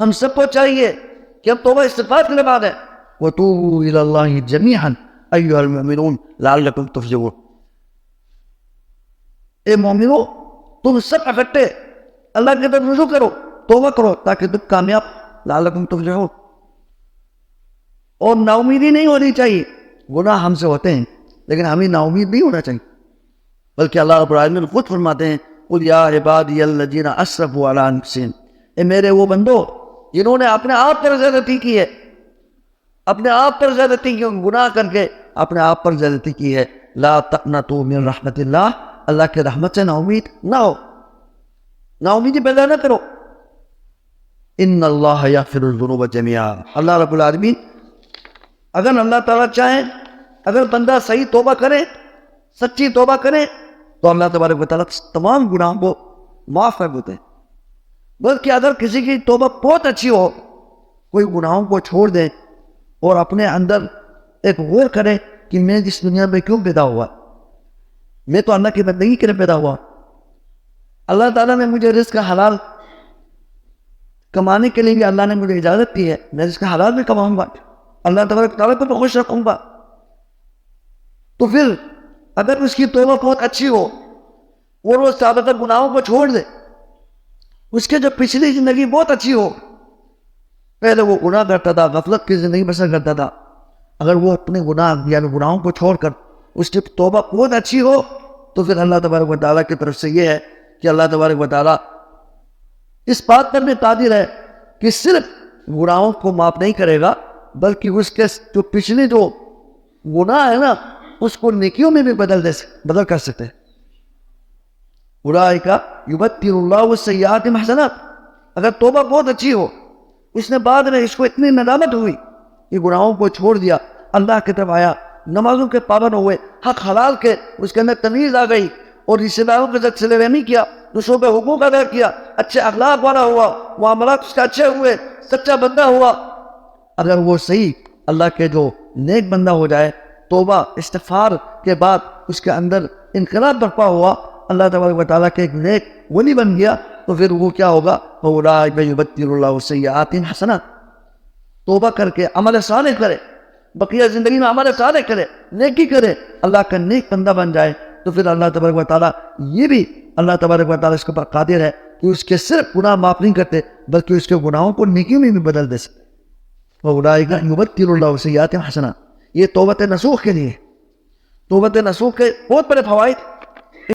ہم سب کو چاہیے کہ ہم توبہ استغفار کے لیے مانگیں. وَتُوبُوا إِلَى اللَّهِ جَمِيعًا أَيُّهَا الْمُؤْمِنُونَ لَعَلَّكُمْ تُفْلِحُونَ. اے مومنو، تم سب اکٹھے اللہ کی طرف رجوع کرو، توبہ کرو تاکہ تم کامیاب لعلکم تفلحون. اور نا امیدی نہیں ہونی چاہیے. گناہ ہم سے ہوتے ہیں لیکن ہمیں نا امید نہیں ہونا چاہیے، بلکہ اللہ رب العالمین خود فرماتے ہیں قل یا عبادی الذین اسرفوا علی انفسہم، اے میرے وہ بندو جنہوں نے اپنے آپ پر زیادتی کی ہے، اپنے آپ پر زیادتی کی، گناہ کر کے اپنے آپ پر زیادتی کی ہے. لا تقنطوا من رحمت اللہ، اللہ کے رحمت سے نا امید نہ ہو، نا امیدی پیدا نہ کرو. ان اللہ یغفر الذنوب جميعا، اللہ رب العالمین اگر اللہ تعالیٰ چاہیں، اگر بندہ صحیح توبہ کرے، سچی توبہ کرے، تو اللہ تبارک و تعالیٰ تمام گناہوں کو معاف کر دیتے ہیں. بلکہ اگر کسی کی توبہ بہت اچھی ہو، کوئی گناہوں کو چھوڑ دے اور اپنے اندر ایک غور کرے کہ میں جس دنیا میں کیوں پیدا ہوا، میں تو اللہ کی بندگی کے لیے پیدا ہوا، اللہ تعالیٰ نے مجھے رزق حلال کمانے کے لیے بھی اللہ نے مجھے اجازت دی ہے، میں رزق حلال بھی کماؤں گا، اللہ تبارک و تعالیٰ کو خوش رکھوں گا. تو پھر اگر اس کی توبہ بہت اچھی ہو اور وہ سابقہ گناہوں کو چھوڑ دے، اس کے جو پچھلی زندگی بہت اچھی ہو، پہلے وہ گناہ کرتا تھا، غفلت کی زندگی بسر کرتا تھا، اگر وہ اپنے گناہ یعنی گناہوں کو چھوڑ کر اس کی توبہ بہت اچھی ہو، تو پھر اللہ تبارک و تعالیٰ کی طرف سے یہ ہے کہ اللہ تبارک و تعالیٰ اس بات پر بھی قادر ہے کہ صرف گناہوں کو معاف نہیں کرے گا، بلکہ اس کے جو پچھلے جو گناہ ہے نا، اس کو نیکیوں میں بھی بدل کر سکتے ہیں. اولئک یبدل اللہ السیئات حسنات. اگر توبہ بہت اچھی ہو، اس نے بعد میں اس کو اتنی ندامت ہوئی کہ گناہوں کو چھوڑ دیا، اللہ کی طرف آیا، نمازوں کے پابند ہوئے، حق حلال کے اس کے اندر تمیز آ گئی، اور رشتہ داروں کے ساتھ صلہ رحمی کیا، دوسروں پہ حقوق ادا کیا، اچھے اخلاق والا ہوا، معاملات اس کے اچھے ہوئے، سچا بندہ ہوا. اگر وہ صحیح اللہ کے جو نیک بندہ ہو جائے، توبہ استغفار کے بعد اس کے اندر انقلاب برپا ہوا، اللہ تبارک و تعالیٰ کے ایک نیک ولی بن گیا، تو پھر وہ کیا ہوگا؟ اولئک یبدل اللہ السیئات حسنات. توبہ کر کے عمل صالح کرے، بقیہ زندگی میں عمل صالح کرے، نیکی کرے، اللہ کا نیک بندہ بن جائے، تو پھر اللہ تبارک و تعالیٰ یہ بھی اللہ تبارک و تعالیٰ اس کے اوپر قادر ہے کہ اس کے صرف گناہ معاف نہیں کرتے بلکہ اس کے گناہوں کو نیکیوں میں بھی بدل دے سکتے. اولئک یبدل اللہ السیئات حسنات. یہ توبۃ نصوح کے لیے. توبۃ نصوح کے بہت بڑے فوائد